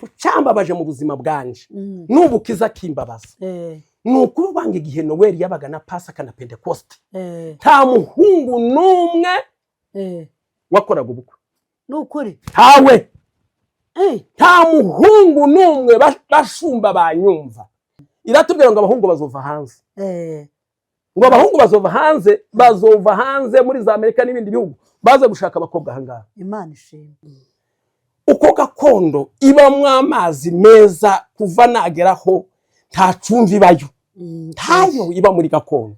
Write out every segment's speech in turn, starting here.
ikintu cyambabaje mu buzima bwanje n'ubukiza kimbabaza nuko banga igihe Noel yabaga na Pasaka na Pentecost nta muhungu numwe wakoraga ubukwe nukuri tawe nta muhungu numwe bashumba banyumva iratubwira ngo abahungu bazova hanze ngo abahungu bazova hanze muri za Amerika n'ibindi bihugu baze gushaka abakobwa hangaha Imana ishimwe uko gakondo ibamwe amazi meza kuva nageraho nta cumvi bayo tayo iba muri gakondo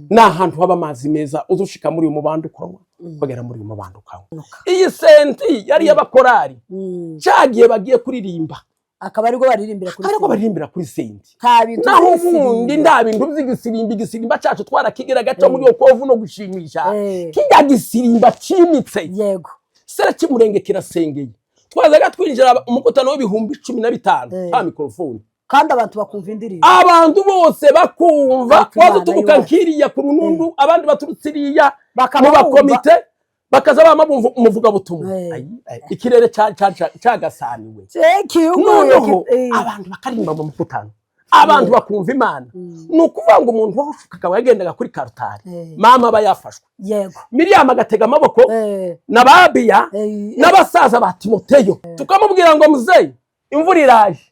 n'ahantu haba amazi meza uzushika muri uyu mubando ukanywa bagera muri uyu mubando ukanywa iyi senti yari y'abakorari cyagiye bagiye kuririmba akaba ariko baririmbira kuri senti nta naho ubundi nda bintu by'igisirimba cyacu twarakigera gato muri yo kovu no gushimisha kijya gisirimba cimitse yego sera kimurenge kirasengeye twazaga twinjira umukutano w'ibihumbi 15 ha mikrofone kandi abantu bakumva indirimbo abantu bose bakumva wazutuka nkiriya ku runundu abandi baturutsiriya mu bakomite bakaza bamabumva umuvuga butumwa ikirere cyagasaniwe noneho abantu bakarimba mu mukutano abantu bakumva Imana nukuvuga ngo umuntu washuka akaba yagendaga kuri karutari mama bayafashwe yego Miriam agatega amaboko na Babiya n'abasaza ba Timoteyo tukamubwira ngo muzeyi imvura iraje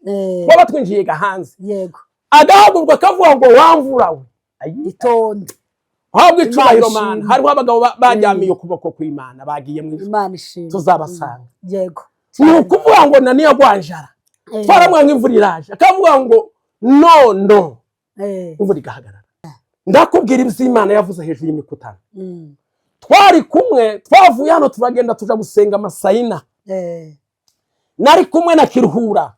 waba twinjiye gahanze yego agahagurwa kavuga ngo wamvurawe itonde ahubwo icubahiro Mana hariho abagabo bajyamiye ukuboko kw'Imana bagiye mu Imana ishimwe tuzabasanga yego nukuvuga ngo naniya gwanjara twaramwa nk'imvura iraje akavuga ngo no imvura igahagarara ndakubwira iby'Imana yavuze hejuru y'imikutano twari kumwe twavuye hano turagenda tuja gusenga amasayina nari kumwe na Kiruhura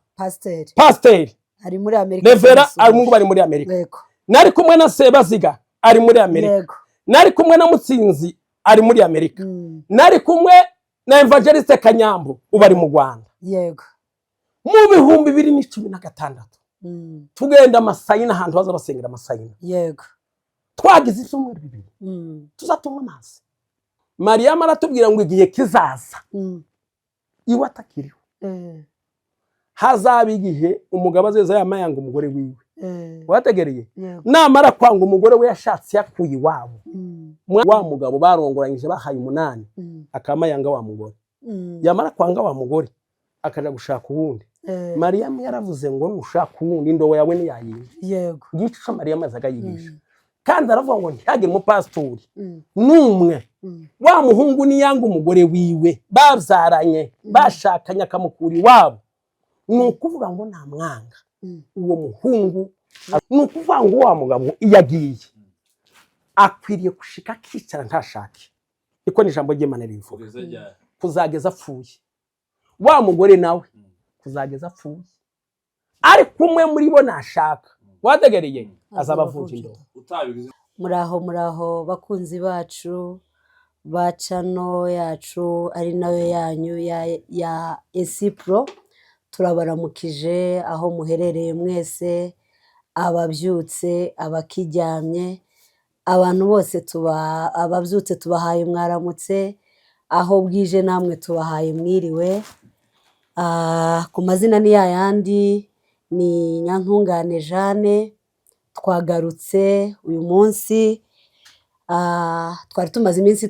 pasiteri ari muri Amerika Revera mungu bari muri Amerika nari kumwe na Sebaziga ari muri Amerika nari kumwe na Mutsinzi ari muri Amerika nari kumwe na Evangeliste Kanyambo ubari mu Rwanda yego mu bihumbi 2016 tugenda amasayina ahantu baza basengera amasayina yego twagize icyumweru bibiri tuzatumwa amazi Mariya aratubwira ngo igihe kizaza iwe atakiriho hazaba igihe umugabo azeza yamayanga umugore wiwe wategereye namara kwanga umugore we yashatse yakuye iwabo wa mugabo barongoranyije bahaye 8 akamayanga wa mugore yamara kwanga wa mugore akaja gushaka uwundi Mariya yaravuze ngo nushaka uwundi ndowe yawe ni yayinye yego gico Mariya mazaga yigisha kandi aravuga ngo ntihagire umupastori numwe wa muhungu ni yanga umugore wiwe babyaranye bashakanye akamukura iwabo nukuvuga ngo namwanga uwo muhungu nukuvuga ngo wa mugabo iyagiye akwiriye gushika kicara ntashake iko ni jambo ry'Imana rivuga kuzageza apfuye wa mugore nawe kuzageza apfuye ari kumwe muri bo nashaka wategereye azabavunja indobo muraho bakunzi bacu bacano yacu ari nayo yanyu ya Esipro turabaramukije aho muherereye mwese ababyutse abakiryamye abantu bose ababyutse tubahaye mwaramutse aho bwije namwe tubahaye mwiriwe ku mazina ni yayandi ni Nyantungane Jeanne twagarutse uyu munsi twari tumaze iminsi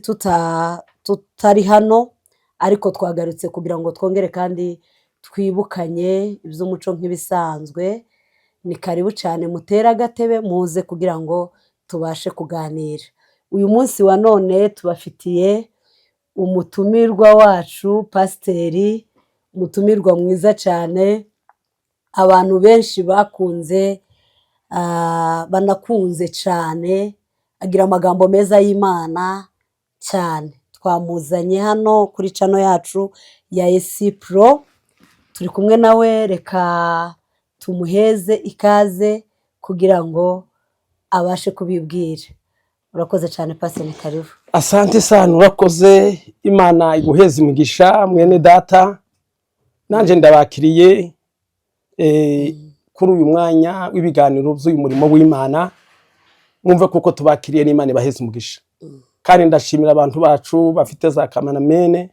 tutari hano ariko twagarutse kugira ngo twongere kandi twibukanye iby'umuco nk'ibisanzwe ni karibu cyane mutera agatebe muze kugira ngo tubashe kuganira uyu munsi wa none tubafitiye umutumirwa wacu pasiteri umutumirwa mwiza cyane abantu benshi bakunze banakunze cyane agira amagambo meza y'Imana cyane twamuzanye hano kuri chano yacu ya Esipro turi kumwe nawe reka tumuheze ikaze kugira ngo abashe kubibwira urakoze cyane pastor karibu asante sana urakoze Imana iguheze imigisha mwene data nanje ndabakiriye kuri uyu mwanya w'ibiganiro by'uyu murimo w'Imana mwumve kuko tubakiriye n'Imana ibaheze umugisha kandi ndashimira abantu bacu bafite za kamanamene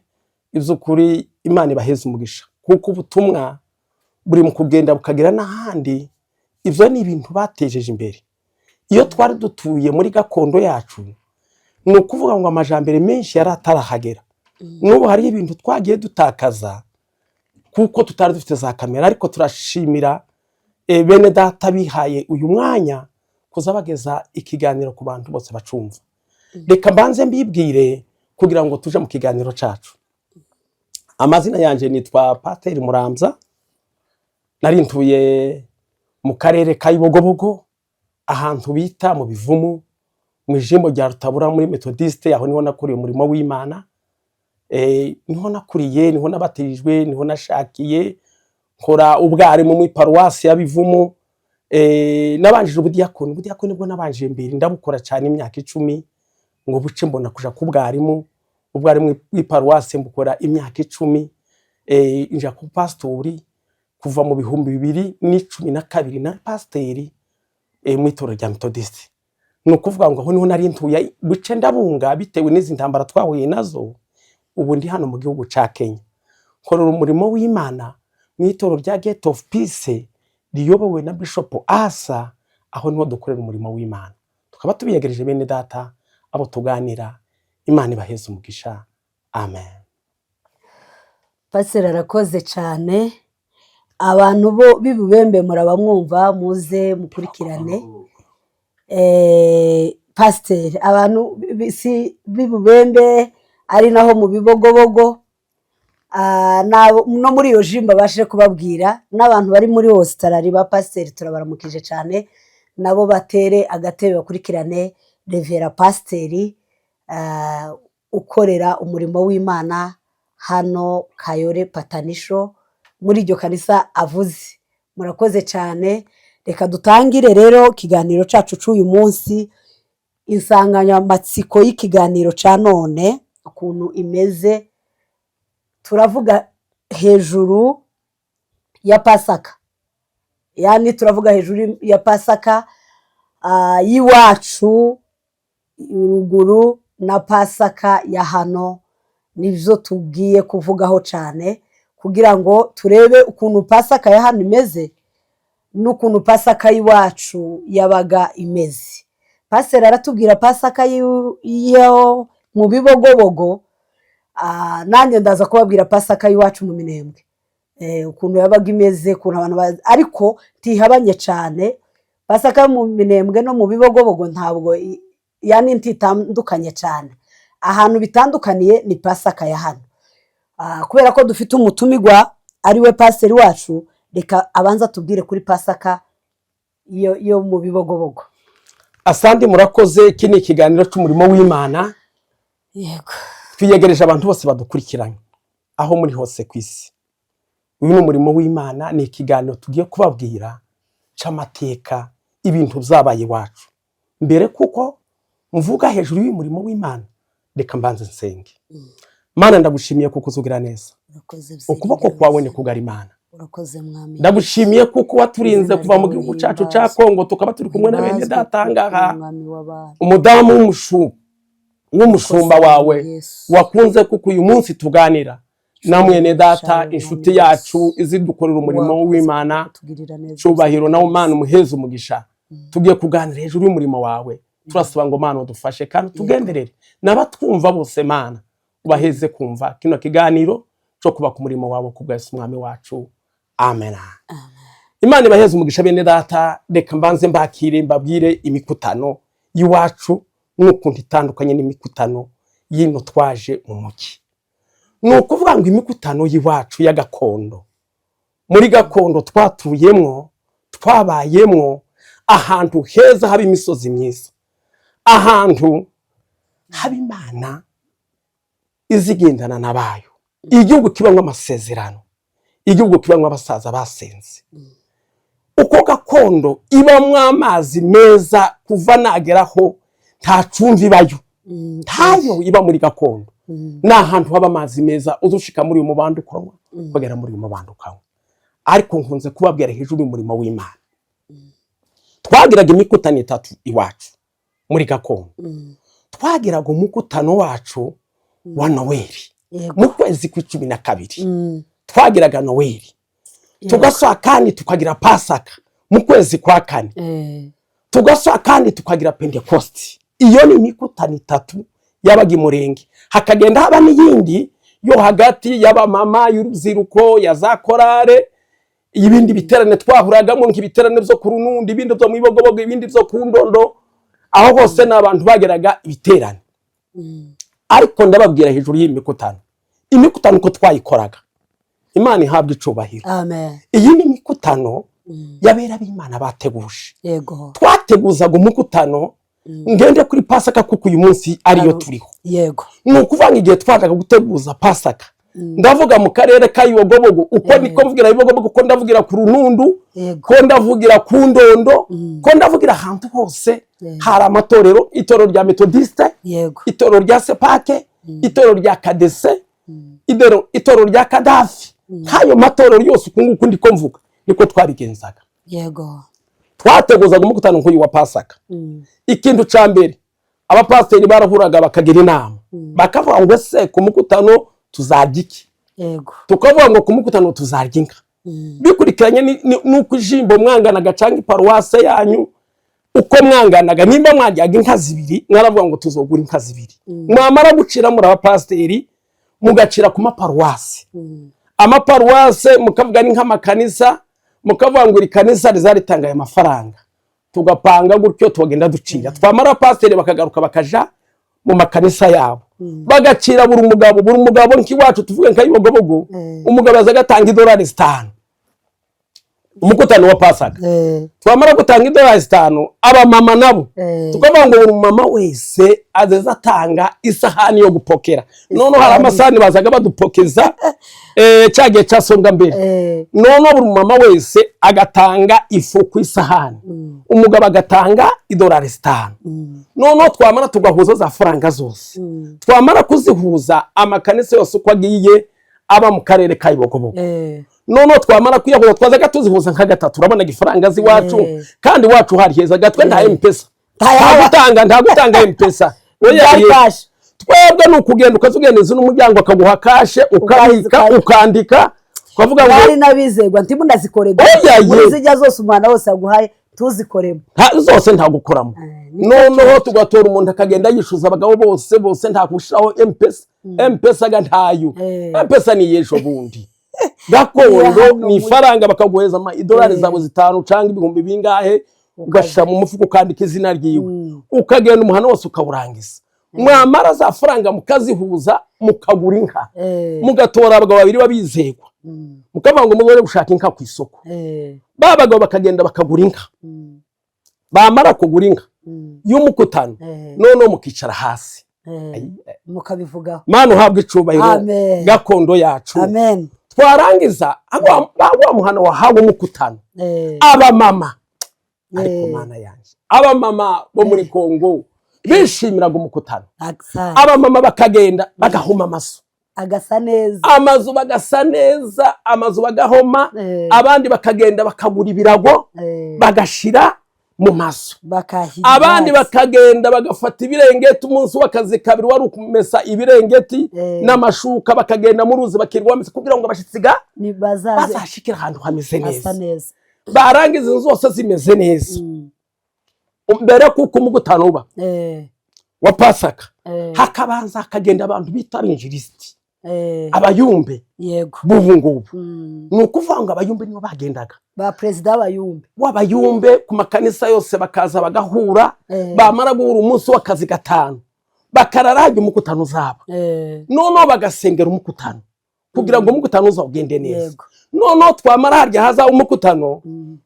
ivy'ukuri Imana ibaheze umugisha kuko ubutumwa buri mu kugenda bukagira n'ahandi. Ibyo ni ibintu batejeje imbere. Iyo twari dutuye muri gakondo yacu, ni ukuvuga ngo amajambere menshi yari atarahagera. N'ubu hari ibintu twagiye dutakaza kuko tutari dufite za kamera, ariko turashimira bene data bihaye uyu mwanya kuza bageza ikiganiro ku bantu bose bacumva. Reka mbanze mbibwire kugira ngo tuje mu kiganiro cacu. Amazina yanje nitwa Pasteur Muramza, nari ntuye mu karere ka Ibogobogo, ahantu bita mu Bivumu, mu ijimbo rya Rutabura muri Methodiste. Aho niho nakuriye umurimo w'Imana, niho nakuriye, niho nabatirijwe, niho nashakiye, nkora ubwarimu mu paruwasi ya Bivumu. Nabanjije ubudiyakoni bwo nabanjije mbere, ndabukora cyane imyaka 10 ngo buce mbona kuja ku bwarimu w'iparuwasi mbukora imyaka 10. Inja ku pastori kuva mu 2012 na pasteri mu itorero rya Methodiste. Ni ukuvuga ngo aho niho nari ntuye, buce ndabunga bitewe n'izi ntambara twahuye nazo. Ubu ndi hano mu gihugu ca Kenya, nkorera umurimo w'Imana mu itorero rya Gate of Peace riyobowe na Bishop Asa. Aho niho dukorera umurimo w'Imana, tukaba tubiyegereje bene data abo tuganira. Imana ibaheze umugisha, amen. Pastor arakoze cyane. Abantu bo bibubembe murabamwumva, muze mukurikirane. Pastor, abantu si bibubembe ari naho mu Bibogobogo, no muri iyo jimba bashe kubabwira, n'abantu bari muri Australia ba Pastor turabaramukije cyane, nabo batere agatebe bakurikirane Revera Pastor ukorera umurimo w'Imana hano Kayore Patanisho muri iryo kanisa avuze. Murakoze cyane. Reka dutangire rero kiganiro cacu cy'uyu munsi. Insanganyamatsiko y'ikiganiro ca none ukuntu imeze, turavuga hejuru ya Pasaka. Yani turavuga hejuru ya Pasaka y'iwacu uruguru na Pasaka ya hano. Nivyo tugiye kuvugaho cyane kugira ngo turebe ukuntu Pasaka ya hano imeze n'ukuntu Pasaka y'iwacu yabaga imeze. Pastor aratubwira Pasaka yo mu Bibogobogo, nanjye ndaza kubabwira Pasaka y'iwacu mu Minembwe, ukuntu yabaga imeze, ukuntu abantu ariko tihabanye cyane. Pasaka mu Minembwe no mu Bibogobogo ntabwo yani ntitandukanye cyane. Ahantu bitandukaniye ni Pasaka ya hano. Kubera ko dufite umutumigwa ari we pastor wacu, reka abanza tubwire kuri Pasaka yo mu Bibogobogo. Asante, murakoze. Iki ni ikiganiro cy'umurimo w'Imana. Yego, twiyegereje abantu bose badukurikiranye aho muri hose ku isi. Uyu ni umurimo w'Imana, ni ikiganiro tugiye kubabwira c'amateka ibintu byabaye iwacu. Mbere kuko mvuga hejuru y'umurimo w'Imana, reka mbanze nsenge. Mana, ndagushimiye kuko uzugira neza, ukuboko kwawe ni kugara Imana. Ndagushimiye kuko waturinze kuva mu gihugu cyacu cya Kongo, tukaba turi kumwe na bene data ngaha. Umudamu w'umushumba wawe wakunze kuko uyu munsi tuganira na mwene data, inshuti yacu izidukorera umurimo w'Imana. Cyubahiro nawe Mana umuheze umugisha. Tugiye kuganira hejuru y'umurimo wawe, turasaba ngo Mana udufashe kandi tugenderere n'abatwumva bose. Mana ubaheze kumva kino kiganiro cyo kuba ku murimo wawe kubwa Yesu umwami wacu, amen. Imana ibaheze umugisha bene data. Reka mbanze mbakire mbabwire imikutano y'iwacu n'ukuntu itandukanye n'imikutano yino twaje mu muki. Ni ukuvuga ngo imikutano y'iwacu ya gakondo, muri gakondo twatuyemwo, twabayemwo ahantu heza haba imisozi myiza, ahantu haba Imana izigendana nabayo, igihugu kibamwe amasezerano, igihugu kibamwe abasaza basenze. Uko gakondo ibamwe amazi meza kuva nageraho nta cumvi ibayo, ntayo iba muri gakondo. N'ahantu haba amazi meza uzushika muri uyu mubanda ukanywa, kugera muri uyu mubanda ukanywa. Ariko nkunze kubabwira hejuru y'umurimo w'Imana. Twagiraga imikutano 3 iwacu muri gakondo. Twagiraga umukutano wacu wa Noeli mu kwezi kwa 12. Twagiraga Noeli. tugaswa kandi tukagira Pasaka mu kwezi kwa kane, tugaswa kandi tukagira Pentecost. Iyo ni imikutano itatu yabaga Murenge. Hakagenda haba n'iyindi yo hagati y'abamama y'urubyiruko ya za korale, ibindi biterane twahuragamo nk'ibiterane byo ku Runundi, ibindi byo mu Ibogobogo, ibindi byo ku Ndondo, aho hose n'abantu bageraga ibiterane. Ariko ndababwira hejuru y'imikutano, imikutano ko twayikoraga Imana ihabwa icubahiro. Amen. Iyi ni imikutano yabera b'Imana bateguje. Yego. Twateguzaga umukutano ngende kuri Pasaka kuko uyu munsi ariyo turiho. Yego. Nukuvanga igihe twajaga guteguza Pasaka, ndavuga mu karere ka Ibogobogo uko niko mvugira Ibogobogo, ko ndavugira ku Runundu, ko ndavugira ku Ndondo, ko ndavugira ahantu hose hari amatorero, itorero rya Methodiste, itorero rya Sepake, itorero rya Kadese, itorero rya Kadafi. Hayo matorero yose ukunguku ndiko mvuga niko twabigenzaga. Yego. Twateguzaga umukutano nk'uyu wa Pasaka. Ikintu ca mbere, abapasiteri barahuraga bakagira inama, bakavuga ngo se ku mukutano tuzarya iki? Yego. Tukavuga ngo ku mukutano tuzarya inka. Bikurikiranye nuko ijimbo mwanganaga canke paruwase yanyu uko mwanganaga, nimba mwajyaga inka zibiri mwaravuga ngo tuzogura inka zibiri. Mwamara gucira muri abapasiteri mugacira ku maparuwase. Amaparuwase mukavuga ni nk'amakanisa, mukavuga ngo iri kanisa rizaritangaye amafaranga, tugapanga gutyo tugenda ducira. Twamara pasiteri bakagaruka bakaja mu makanisa yabo bagacira buri mugabo nk'iwacu tuvuge nka Ibogobogo, umugabo yazaga atanga $5 umukutano wa Pasaka. Twamara gutanga $5, abamama nabo tukavuga ngo buri mama wese azeza atanga isahani yo gupokera. None hari amasahani bazaga badupokeza cyagiye cyasonga mbere. None buri mama wese agatanga ifu ku isahani, umugabo agatanga $5. None twamara tugahuza za faranga zose, twamara kuzihuza amakanisa yose uko agiye aba mu karere ka Ibogobogo. None twamara kwiyahuza twazaga tuzihuza nka gatatu, urabona ifaranga ziwacu kandi wacu hari heza gatwe nta M-Pesa, nta gutanga M-Pesa. Twebwe n'ukugenda ukazugeneza n'umuryango akaguha kashe ukandika ukavuga ngo ari nabizegwa ntimu ndazikorega muri zijya zose umwana wose aguhaye tuzikoremo zose nta gukoramo. Noneho tugatora umuntu akagenda yishuza abagabo bose nta kushiraho M-Pesa. M-Pesa ga ntayo. M-Pesa ni yesho bundi gakondo ni ifaranga bakaguheza $5 zawe 5 canke ibihumbi bingahe, ugashira mu mufuko ukandika izina ryiwe, ukagenda umuhana wose ukawurangiza. Mwamara za faranga mukazihuza mukagura inka, mugatora abagabo babiri babizegwa, mukavuga ngo muzore gushaka inka ku isoko. Babagabo bakagenda bakagura inka, bamara kugura inka y'umukutano, none mukicara hasi mukabivugaho. Mana uhabwe icubahiro gakondo yacu. Amen. Twarangiza wa muhana wahawe umukutano, abamama, ariko Mana yanje, abamama bo muri Kongo bishimiraga umukutano. Abamama bakagenda bagahoma amazu agasa neza, amazu bagasa neza, amazu bagahoma. Abandi bakagenda bakagura ibirago bagashira mu mazu, abandi bakagenda bagafata ibirengeti umunsi w'akazi kabiri wari ukumesa ibirengeti n'amashuka, bakagenda mu ruzi bakirwa mese kugira ngo abashitsiga bazashikira ahantu hameze neza. Barangiza inzu zose zimeze neza. Mbere kuko umukutano uba wa Pasaka hakabanza hakagenda abantu bita abinjirisiti, abayumbe bubu ngubu. Nukuvuga ngo abayumbe nibo bagendaga ba president w'abayumbe ku makanisa yose, bakaza bagahura, bamara guhura umunsi w'akazi gatanu bakararaga umukutano zabo. None bagasengera umukutano kugira ngo umukutano uzagende neza. None twamara harya haza umukutano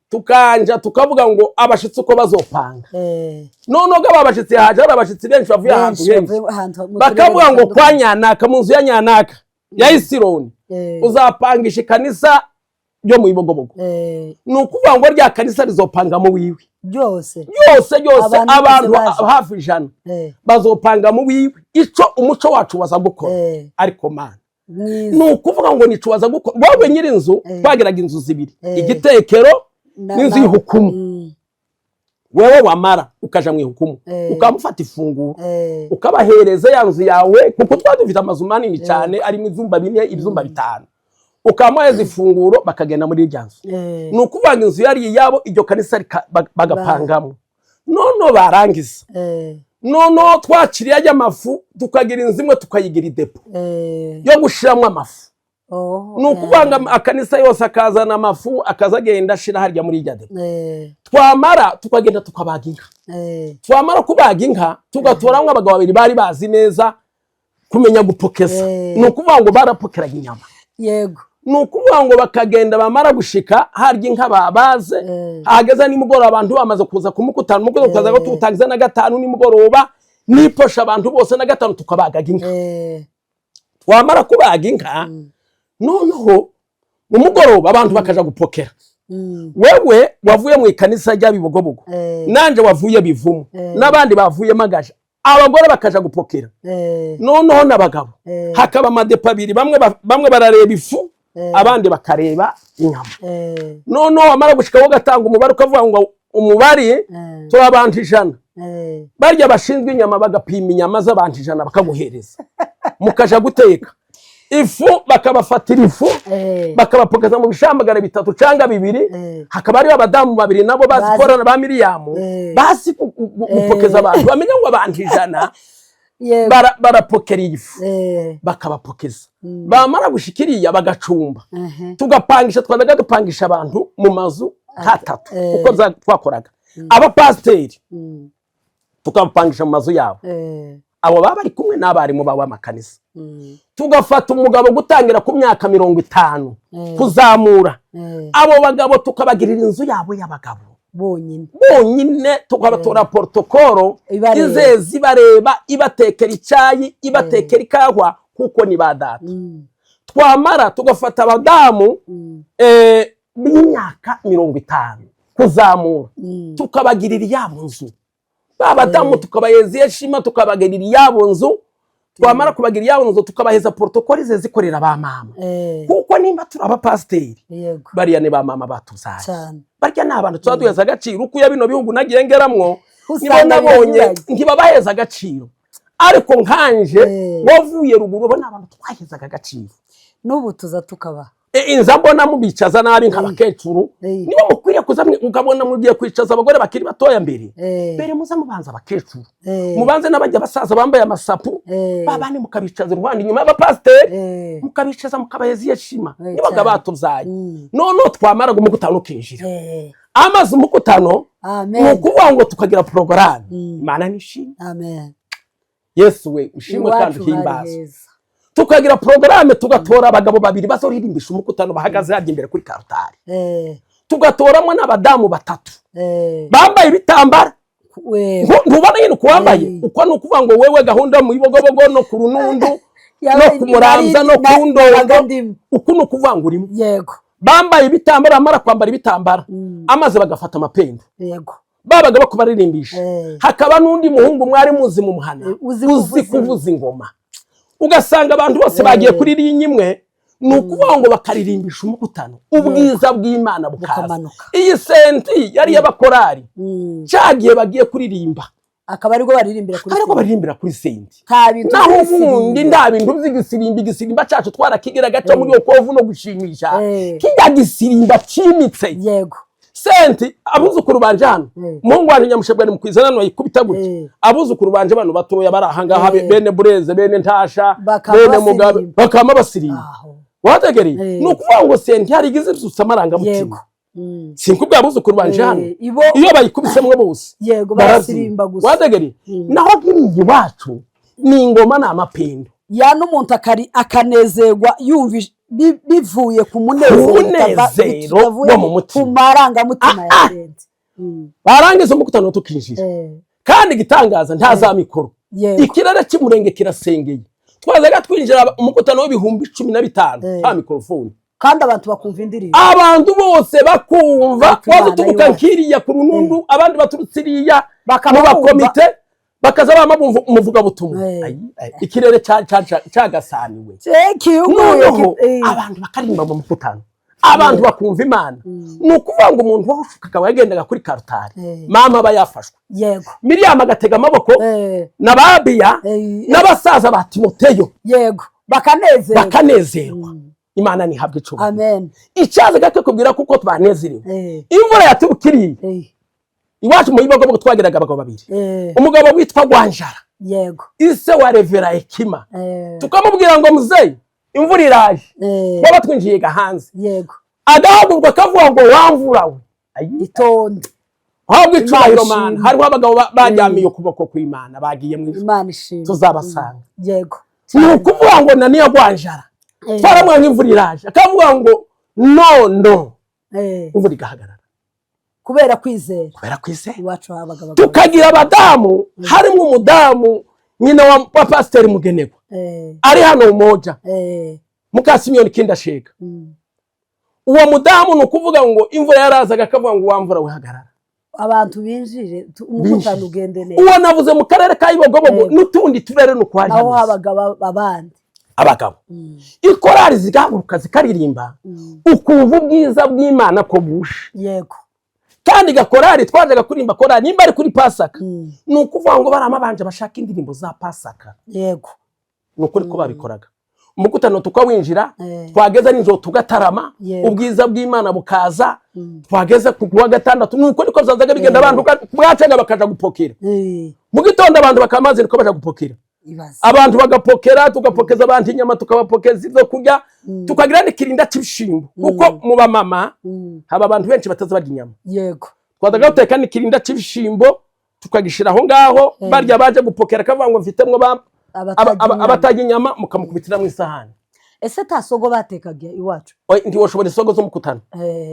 tukanja tukavuga ngo abashitsi uko bazopanga. None ngo abashitsi haje abashitsi benshi bavuye ahantu henshi, bakavuga ngo kwa Nyanaka mu nzu ya Nyanaka ya Isironi uzapangisha ikanisa ryo mu Ibogobogo. Nukuvuga ngo rya kanisa rizopanga mu wiwe byose abantu hafi 100 bazopanga mu wiwe. Ico umuco wacu waza gukora. Ariko Mana nukuvuga ngo nico waza gukora, wowe nyiri inzu twagiraga inzu zibiri, igitekero n'inzu y'Ihukumu. Wewe wamara ukaja mu Ihukumu ukamufata ifunguro ukabahereza ya nzu yawe, kuko twadufite amazu manini cyane ari mu ivyumba 4 ivyumba 5. ukamuheza ifunguro bakagenda muri irya nzu. Ni ukuvanga inzu yari iyabo, iryo kanisa bagapangamo. Noneho barangiza, noneho twakiriye ajya amafu tukagira inzu imwe tukayigira idepo yo gushiramo amafu. Ni ukuvanga akanisa yose akazana amafu akazagenda ashira harya muri irya depo. Twamara tukagenda tukabaga inka. Twamara kubaga inka tugatoramo abagabo babiri bari bazi neza kumenya gupokeza. Ni ukuvuga ngo barapokeraga inyama. Yego. Ni ukuvuga ngo bakagenda bamara gushika harya inka babaze, hageza nimugoroba abantu bamaze kuza kumukutana, umugoroba tukaza tutangiza na 5 nimugoroba, niposha abantu bose na 5 tukabagaga inka. Twamara kubaga inka, noneho mu mugoroba abantu bakaja gupokera. Wewe wavuye mu ikanisa rya Bibogobogo, nanje wavuye Bivumo, n'abandi bavuye Magaja, abagore bakaja gupokera. Noneho n'abagabo hakaba amadepa abiri, bamwe barareba ifu, abandi bakareba inyama. Noneho amara gushikaho gatanga umubare ukavuga ngo umubari turabanje 100. Barya bashinzwe inyama bagapima inyama z'abanje 100 bakaguhereza. Mukaja guteka ifu, bakabafatira ifu bakabapokeza mu bishambagara 3 cyangwa 2. Hakaba ari abadamu babiri nabo bazikorana ba Miriyamu, basi gupokeza abantu bamenya ngo abanje 100 barapokera ifu bakabapokeza. Bamara gushikiriya bagacumba, tugapangisha, twanaga dupangisha abantu mu mazu 3 uko twakoraga. Aba pasiteri tukapangisha mu mazu yabo, abo baba bari kumwe n'abarimu bawe amakanisa. Tugafata umugabo gutangira ku myaka 50 kuzamura, abo bagabo tukabagirira inzu yabo y'abagabo bonyine, tukabatora protokolo izezi bareba, ibatekera icyayi, ibatekera ikahwa kuko ni badata. Twamara tugafata abadamu b'imyaka 50 kuzamura, tukabagirira yabo nzu. Abadamu tukabayeza yeshima, tukabagirira yabo nzu. Twamara kubagirira yabo nzu tukabaheza protokoli ze zikorera ba mama, kuko nimba turaba pasiteri bariya ne ba mama batuzaye, barya n'abantu twaduheza agaciro. Uko bino bihugu nagiye ngeramwo nibo nabonye nkibabaheza agaciro, ariko nkanje wavuye ruguru bo n'abantu twahezaga agaciro. N'ubu tuza tukaba inza mbona mubicaza nabi nk'abakecuru, nibo mukwiriye kuza mukabona mugiye kwicaza abagore bakiri batoya mbere muza mubanza abakecuru, mubanze n'abajya basaza bambaye amasapu, babane mukabicaza iruhande inyuma y'abapasiteri, mukabicaza mukabaheza yeshima, nibaga batuzaye. None twamara gumukutano kinjira amazi umukutano, nukuvuga ngo tukagira porogaramu. Imana nishimye. Amen. Yesu we ushimwe kandi uhimbaza. Tukagira porogaramu, tugatora abagabo babiri bazoririmbisha umukutano bahagaze hajya imbere kuri karutari. Tugatoramo n'abadamu 3 bambaye ibitambara. Ntubona yino kuwambaye uko nukuvuga ngo wewe gahunda mu Bibogobogo no ku Runundu no ku Muramza no ku Ndongo, uko nukuvuga ngo urimo. Yego. Bambaye ibitambara, amara kwambara ibitambara, amaze bagafata amapendo. Yego. Babaga bakubaririmbisha. Hakaba n'undi muhungu mwari muzi mu muhana uzi kuvuza ingoma, ugasanga abantu bose bagiye kuri rinyi imwe. Nukuvuga ngo bakaririmbisha umukutano, ubwiza bw'Imana bukaza. Iyi senti yari y'abakorari, cyagiye bagiye kuririmba, akaba ariko baririmbira kuri senti. Naho ubundi nda bintu by'igisirimba cyacu twarakigira gace muri okovu no gushimisha, kijya gisirimba cimitse. Yego. Senti abuzukuru banje hano, Mungu wanje Nyamushebwa ni mukwizana no yikubita gutya. Abuzukuru banje bano batoya barahanga habe bene Bureze, bene Ntasha, bene Mugabe, bakama basirimba. Wategeri nukuvuga ngo senti hari gize byusamaranga mutima. Sinkubwa abuzukuru banje hano, iyo bayikubisemwe bose basirimba gusa. Wategeri naho giringi wacu ni ingoma na amapendo, ya n'umuntu akanezerwa yumva bivuye ku munezero wo mu mutima, kumaranga mutima ya senti. Barangiza umukutano tukinjira, kandi gitangaza ntaza mikoro, ikirere cy'umurenge kirasengeye. Twazaga twinjira umukutano w'ibihumbi 15 nta mikrofone, kandi abantu bakumva indirimbo, abantu bose bakumva. Twazutubuka nkiriya ku Runundu, abandi baturutsiriya bakaba komite, bakaza bamabumva umuvuga butumwa. Ikirere cyagasaniwe, noneho abantu bakarimba mu mukutano, abantu bakumva Imana. Nukuvuga ngo umuntu wahushukaga wagendaga kuri karutari, mama bayafashwe. Yego. Miriyamu agatega amaboko n'ababiya n'abasaza ba Timoteyo. Yego. Bakanezerwa. Imana nihabwe icubahiro. Amen. Icyaza gake kubwira kuko twanezerewe. Imvura yatubukiriye. Iwacu mu Ibogo twagiraga abagabo babiri. Umugabo witwa Gwanjara. Yego. Ise wa Revera Hekima. Tukamubwira ngo muzeyi imvura iraje. Baba twinjiye gahanze. Yego. Agahagurwa akavuga ngo wamvurawe. Itonde. Ahubwo icubahiro Mana, hariho abagabo bajyamiye ukuboko kw'Imana bagiye mu Imana ishimwe. Tuzabasanga. Yego. Ni ukuvuga ngo naniya Gwanjara. Twaramwanga imvura iraje. Akavuga ngo no. Imvura igahagarara. Kubera kwizera. Iwacu habaga tukagira abadamu, harimo umudamu nyina wa Pasiteri Mugenerwa. Ari hano Umoja. Mukasimiyoni Kindashega. Uwo mudamu ni ukuvuga ngo imvura yarazaga akavuga ngo wamvura wihagarara. Abantu binjire umukutano ugende neza. Uwo navuze mu karere ka Ibogobogo n'utundi turere no kwaje. Aho habaga abandi. Abagabo. Ikorari zigahaguruka zikaririmba ukumva ubwiza bw'Imana ko bushe. Yego. Kandi gakorari twajaga kurimba korari nimba ari kuri Pasaka. Ni ukuvuga ngo baramabanje bashaka indirimbo za Pasaka. Yego. Nukuri ko babikoraga. Umukutano tukawinjira, twageza n'inzo tugatarama, ubwiza bw'Imana bukaza, twageza ku wa gatandatu nuko niko zazaga bigenda abantu bwacaga bakaja gupokera. Mu gitondo abantu bakamaze niko baja gupokera. Abantu bagapokera, tugapokeza abantu inyama, tukabapokeza izo kurya, tukagira n'ikirinda cy'ibishimbo kuko mu bamama haba abantu benshi bataza barya inyama. Yego. Twadaga guteka n'ikirinda cy'ibishimbo tukagishira aho ngaho barya baje gupokera kavuga ngo mfitemwe abatajya inyama mukamukubitira mu isahani. Ese tasogo batekaga iwacu? Ndi woshobora isogo zo mukutano.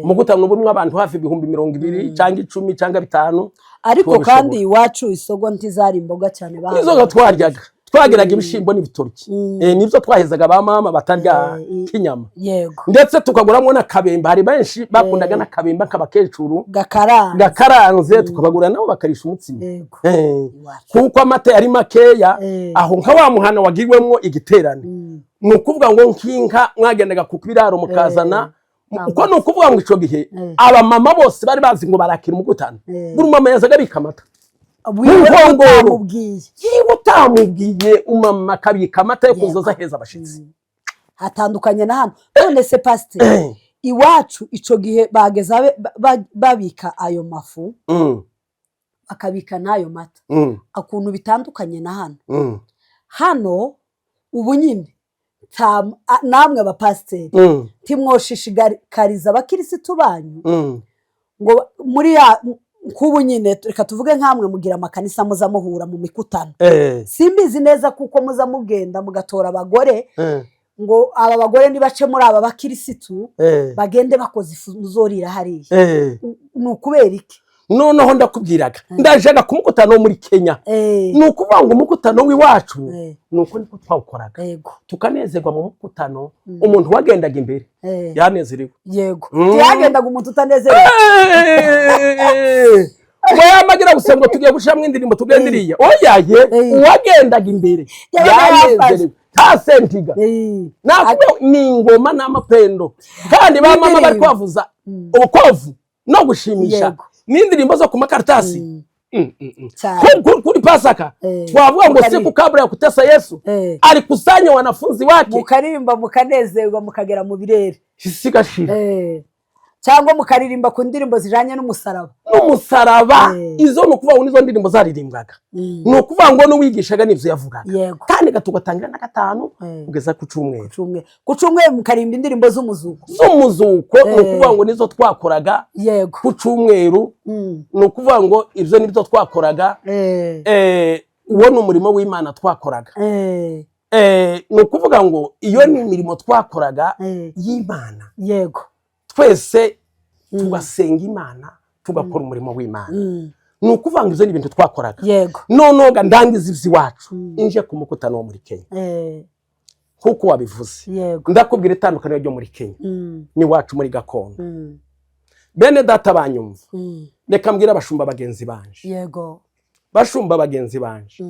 Mukutano burimo abantu hafi 220 cyangwa 10 cyangwa 5. Ariko kandi iwacu isogo ntizari imboga cyane bahaga. Izoga twaryaga. Twagiraga ibishimbo n'ibitoki. Nivyo twahezaga ba mama batarya kinyama. Yego. Ndetse tukaguramwo na kabemba, hari benshi bakundaga na kabemba kabakecuru gakaranze tukabagura nabo bakarisha umutsima. Yego. Kuko amata yari makeya aho nka wa muhana wagirwemwo igiterane. Ni ukuvuga ngo nkinka mwagendaga ku biraro mukazana uko ni ukuvuga ngo ico gihe aba mama bose bari bazi ngo barakira umugutano. Buri mama yazaga bikamata. Utamubwiye umama kabika amata yo kuzoza heza abashitsi. Hatandukanye na hano. None se Pasiteri iwacu ico gihe bageza babika ayo mafu akabika nayo mata. Akuntu bitandukanye na hano. Hano ubu nyine namwe abapasiteri timwoshishikariza abakirisitu banyu ngo muri kubu nyine reka tuvuge nkamwe mugira amakanisa muza muhura mu mikutano. Simbizi neza kuko muza mugenda mugatora abagore ngo aba bagore nibace muri aba bakirisitu bagende bakoze ifu muzorira hariya. Nukubera iki? Noneho ndakubwiraga ndajaga ku mukutano muri Kenya. Nukuvuga ngo umukutano w'iwacu nuko niko twawukoraga. Tukanezerwa mu mukutano umuntu wagendaga imbere yanezerewe. Yego. Yagendaga umuntu utanezerewe. Wamagira gusenga tugiye gushamwe indirimbo tugendiriye. Oyaye uwagendaga imbere yanezerewe. Tasentiga. Nakubwo ni ingoma n'amapendo. Kandi ba mama bari kwavuza ubukovu no gushimisha. N'indirimbo zo ku makaratasi. Kuri Pasaka twavuga ngo siku kabla ya kutesa Yesu alikusanya wanafunzi wake mukarimba mukanezerwa mukagera mu birere sigashira cyangwa mukaririmba ku ndirimbo zijanye n'umusaraba. Izo no kuvuga ngo nizo ndirimbo zaririmbwaga. No kuvuga ngo no wigishaga nivyo yavugaga. Kandi gatugatangira na gatanu kugeza ku cumwe. Ku cumwe mukarimba indirimbo z'umuzuko. No kuvuga ngo nizo twakoraga ku cumweru. No kuvuga ngo ivyo nibyo twakoraga. Uwo no murimo w'Imana twakoraga. No kuvuga ngo iyo ni imirimo twakoraga y'Imana. Yego. Twese tugasenga Imana tugakora umurimo w'Imana. Ni ukuvuga ngo izo ni ibintu twakoraga. Nonoga ndangiza ivy'iwacu inje ku mukutano wo muri Kenya. Kuko wabivuze. Ndakubwira itandukanye ryo muri Kenya ni wacu muri gakondo. Bene data banyumva. Reka mbwira abashumba bagenzi banje. Yego. Bashumba bagenzi banje.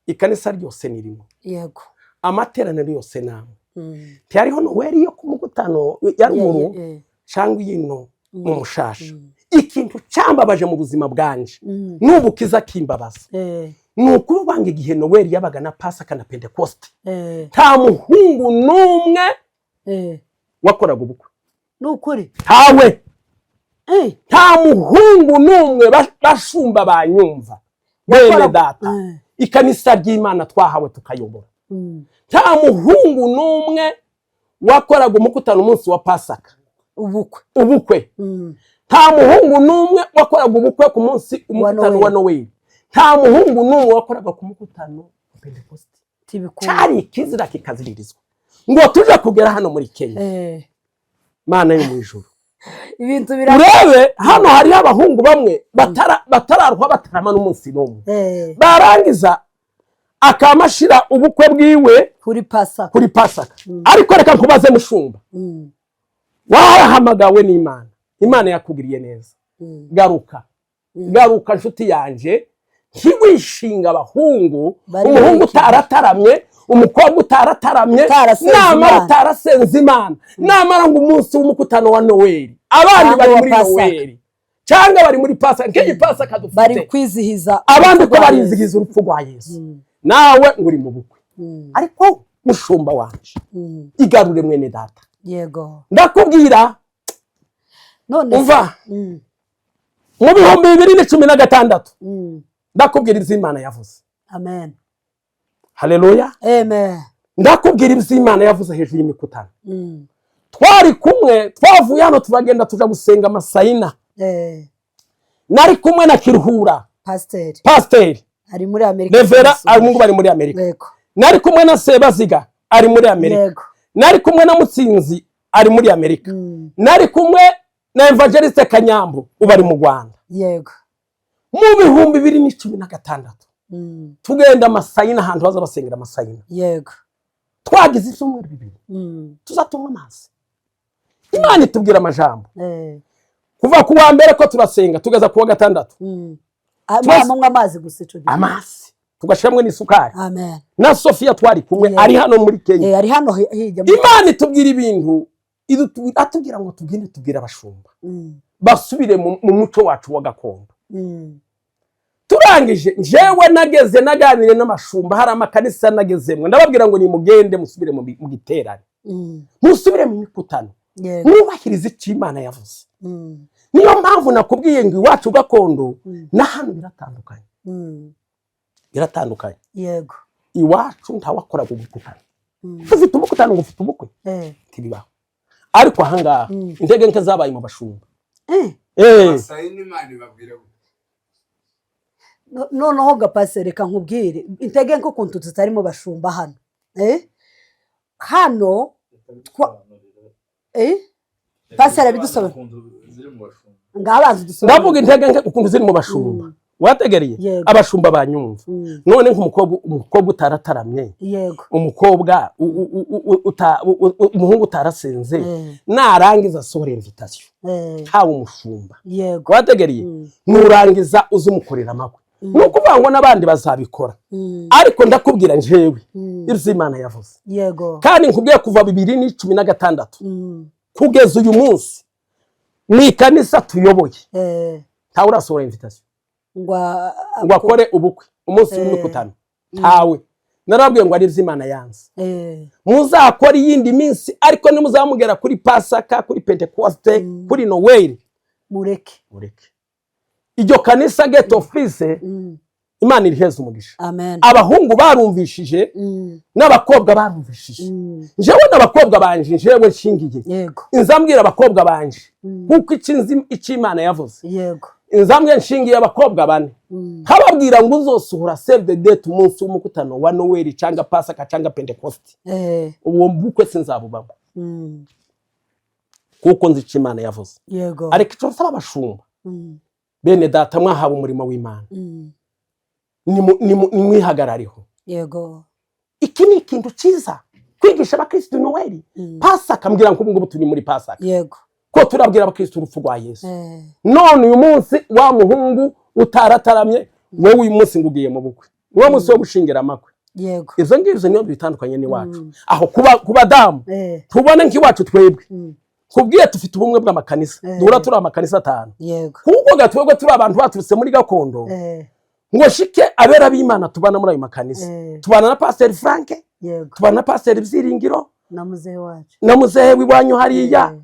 Ikanisa ryose nirimo. Yego. Amateraniro yose namwe. Hariho Noweli yo ku mukutano yari umuru cyangwa yino mu mushasha. Ikintu cyambabaje mu buzima bwanje n'ubukiza kimbabaza. Nuko banga igihe Noweli yabaga na Pasaka na Pentecost. Nta muhungu numwe wakoraga ubukwe. Nukuri Ntawe. Nta muhungu n'umwe bashumba banyumva. Bene data. Ikanisa ry'Imana twahawe tukayobora. Nta muhungu n'umwe wakoraga umukutano umunsi wa Pasaka. Ubukwe. Nta muhungu n'umwe wakoraga ubukwe ku munsi umukutano wa Noel. Nta muhungu n'umwe wakoraga ku mukutano wa Pentecost. Cyari ikizira kikaziririzwa. Ngo tuje kugera hano muri Kenya. Mana yo mu ijuru. Ibintu urebe hano hari abahungu bamwe batararwa batarama n'umunsi n'umwe. Barangiza akamashira ubukwe bwiwe kuri Pasaka. Ariko reka nkubaze mushumba. Wahamagawe n'Imana. Imana yakugiriye neza. Garuka nshuti yanje. Ntiwishinga abahungu, umuhungu utarataramye, umukobwa utarataramye, namara utarasenze Imana, namara ngo umunsi w'umukutano wa Noel, abandi bari muri Noel cyangwa bari muri Pasaka, nk'iyi Pasaka dufite bari kwizihiza, abandi ko barizihiza urupfu rwa Yesu. Nawe nguri mu bukwe. Ariko mushumba wanje, igarure mwene data. Yego. Ndakubwira none umva mu 2016 ndakubwira iby'Imana yavuze. Amen. Haleluya. Amen. Ndakubwira iby'Imana yavuze hejuru y'imikutano. Twari kumwe, twavuye hano turagenda tuja gusenga Masayina. Nari kumwe na Kiruhura. Pasteur. Ari muri Amerika. Revera Mungu bari muri Amerika. Yego. Nari kumwe na Sebaziga ari muri Amerika. Yego. Nari kumwe na Mutsinzi ari muri Amerika. Nari kumwe na Evangeliste Kanyambu ubari mu Rwanda. Yego. Mu 2016 tugenda Masayina ahantu baza basengera Masayina. Yego. Twagize icyumweru bibiri. Tuzatumwa amazi. Imana itubwira amajambo. Kuva ku wa mbere ko turasenga tugeza ku wa gatandatu. Amamwe amazi gusa ico gihe. Amazi. Tugashiramwe n'isukari. Amen. Na Sofia twari kumwe ari hano muri Kenya. Ari hano hirya. Imana itubwira ibintu atubwira ngo tugende tubwira abashumba. Basubire mu muco wacu wa gakondo. Turangije njewe nageze naganire n'amashumba hari amakanisa nagezemwe ndababwira ngo ni mugende musubire mu giterane. Musubire mu mikutano. Mwubahirize icyo Imana yavuze. Niyo mpamvu nakubwiye ngo iwacu gakondo na hano biratandukanye. Biratandukanye. Yego. Iwacu ntawakoraga umukutano. Ufite umukutano ngo ufite ubukwe. Tibibaho. Ariko ahangaha intege nke zabaye mu bashumba. Masayini Imana ibabwira noneho gapase reka nkubwire intege nke ukuntu tutari mu bashumba hano. Hano pase arabidusaba ngabanze dusaba. Ndavuga intege nke ukuntu ziri mu bashumba. Wategereye abashumba banyumva. None nk'umukobwa utarataramye. Yego. Umukobwa umuhungu utarasenze narangiza sohora invitation. Hawo umushumba. Yego. Wategereye nurangiza uzumukorera amakwe. Nukuvuga ngo nabandi bazabikora. Ariko ndakubwira njewe ivy'Imana yavuze. Yego. Kandi nkubwiye kuva 2016 kugeza uyu munsi mwikanisa tuyoboye. Taura sohora invitation. Ngo akore ubukwe umunsi w'imikutano. Tawe. Narabwiye ngo ari ivy'Imana yanze. Muzakora iyindi minsi ariko nimuzamugera kuri Pasaka, kuri Pentecost, kuri Noel. Mureke. Iryo kanisa Gate Office Imana iriheza umugisha. Amen. Abahungu barumvishije n'abakobwa barumvishije. Njewe n'abakobwa banje njewe nshingiye. Yego. Inzambwira abakobwa banje kuko iki Imana yavuze. Yego. Inzambwe nshingiye abakobwa bane. Hababwira ngo uzosohora save the date umunsi w'umukutano wa Noel cyangwa Pasaka cyangwa Pentecost. Uwo bukwe sinzabubamo. Kuko nzi iki Imana yavuze. Yego. Ariko icyo nsaba abashumba. Bene data mwahawe umurimo w'Imana. Ni mwihagarariho. Yego. Iki ni ikintu cyiza kwigisha abakristo Noel. Pasaka mbwira ngo ubwo turi muri Pasaka. Yego. Ko turabwira abakristo urupfu rwa Yesu. None uyu munsi wa muhungu utarataramye wewe uyu munsi ngugiye mu bukwe. Uwo munsi wo gushingira amakwe. Yego. Izo ngivyo niyo bitandukanye ni wacu. Aho kuba damu tubone nk'iwacu twebwe. Kubwiye tufite ubumwe bw'amakanisa. Dura turi amakanisa 5. Yego. Kuko gatwebwe turi abantu baturutse muri gakondo. Ngo shike abera b'Imana tubana muri ayo makanisa. Tubana na Pastor Frank. Yego. Tubana na Pastor Byiringiro. na muzehe w'iwanyu hariya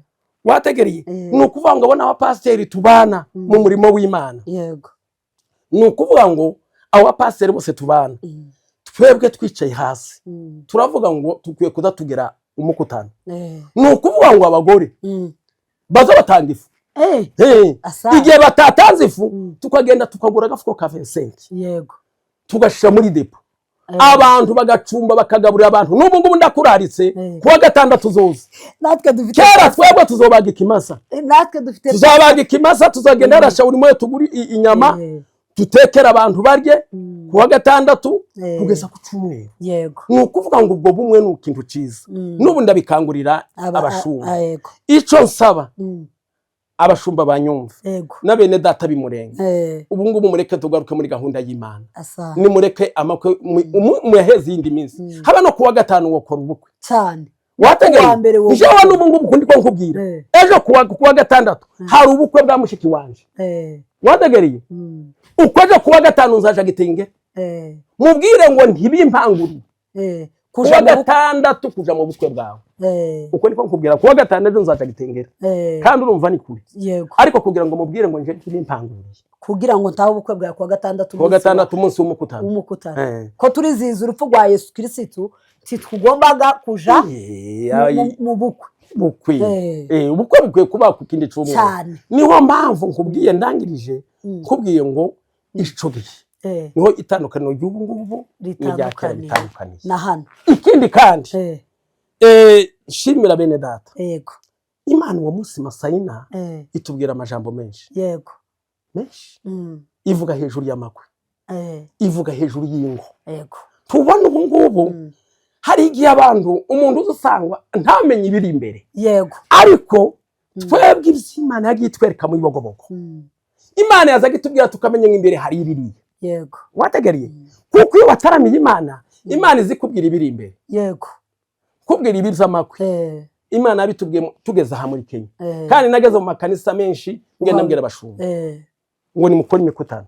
wategereye ni ukuvuga ngo abona abapasiteri tubana mu murimo w'Imana yego ni ukuvuga ngo abo bapasiteri bose tubana twebwe twicaye hasi turavuga ngo tukwiye kudatugera umukutano ni ukuvuga ngo abagore baza batanga ifu igihe batatanze ifu tukagenda tukagura agafuko ka 25 yego tugashira muri depo abantu bagacumba bakagaburira abantu n'ubu ngubu ndakuraritse kuwa gatandatu zoza natwe dufite kera twebwe tuzobaga ikimasa tuzabaga ikimasa tuzagenda harasha buri moyo tuguri inyama tutekera abantu barye kuwa gatandatu kugeza ku cyumweru yego ni ukuvuga ngo ubwo bumwe ni ikintu cyiza n'ubu ndabikangurira abashumba icyo nsaba abashumba banyumva na bene data bimurenge ubu ngubu mureke tugaruke muri gahunda y'Imana ni mureke amakwe muyaheze yindi minsi haba no kuwa gatanu wokora ubukwe cyane wategeye njyewe n'ubu ngubu kundi ko nkubwira ejo kuwa gatandatu hari ubukwe bwa mushiki wanje wategereye ukoje kuwa gatanu nzaja Gitenge mubwire ngo ntibimpangurire kuwa gatandatu kuja mu bukwe bwawe uko niko nkubwira kuwa gatandatu nzaja Gitengera kandi urumva ni kuri ariko kugira ngo mubwire ngo nje ntibimpangurire kugira ngo ntaho ubukwe bwawe kuwa gatandatu umunsi w'umukutano ko turiziza urupfu rwa Yesu Kristo titugombaga kuja mu bukwe ubukwe bukwiye kuba ku kindi cyumweru niho mpamvu nkubwiye ndangirije nkubwiye ngo ico gihe niho itandukaniro ry'ubu ngubu ritandukaniye na hano ikindi kandi shimira bene data yego Imana uwo munsi Masayina itubwira amajambo menshi yego menshi ivuga hejuru y'amakwe ivuga hejuru y'ingo yego tubona ubu ngubu hari igihe abantu umuntu uzusangwa ntamenye ibiri imbere yego ariko twebwe iby'Imana yagiye itwereka mu bibogobogo Imana yazaga itubwira tukamenya ngo imbere hari ibiriye yego wategeriye kuko iyo wataramiye Imana izi kubwira ibiri imbere yego kubwira ibiri z'amakwe Imana yabitubwiye tugeze aha muri Kenya kandi nageze mu makanisa menshi ngenda mbwira abashumba ngo ni mukora imikutano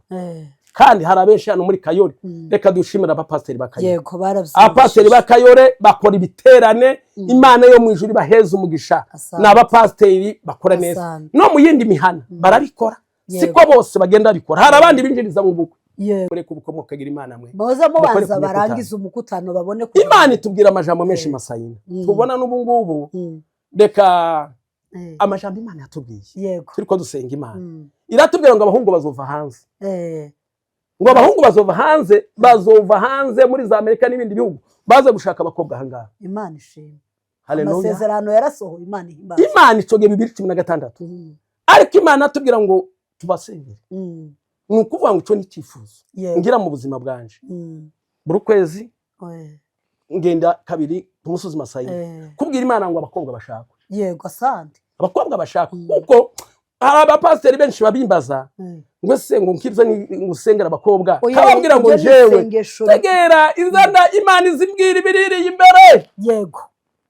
kandi hari abenshi hano muri Kayore reka dushimira abapasiteri bakayore yego baravye abapasiteri bakayore bakora ibiterane Imana yo mu ijuru baheza umugisha n'abapasiteri bakora neza no mu yindi mihana barabikora siko bose bagenda bikora hari abandi binjiriza mu bukwe mureke ubukwe mukagira Imana mwe boza mu banza barangiza umukutano babone Imana itubwira amajambo menshi Masayina tubona n'ubu ngubu reka amajambo Imana yatubwiye turiko dusenga Imana iratubwira ngo abahungu bazova hanze ngo abahungu bazova hanze muri za Amerika n'ibindi bihugu baza gushaka abakobwa ahangaha Imana ishimwe haleluya amasezerano yarasohoye Imana icoge 2016 ariko Imana atubwira ngo tubasengere ni ukuvuga ngo ico ni cyifuzo ngira mu buzima bwanje buri kwezi ngenda kabiri ku musozi Masayina kubwira Imana ngo abakobwa bashaka yego asante abakobwa bashaka kuko hari abapasiteri benshi babimbaza ngo se ngo nkibyo ngusengera abakobwa kababwira ngo jewe tegera izana Imana izimbwira ibiririye imbere yego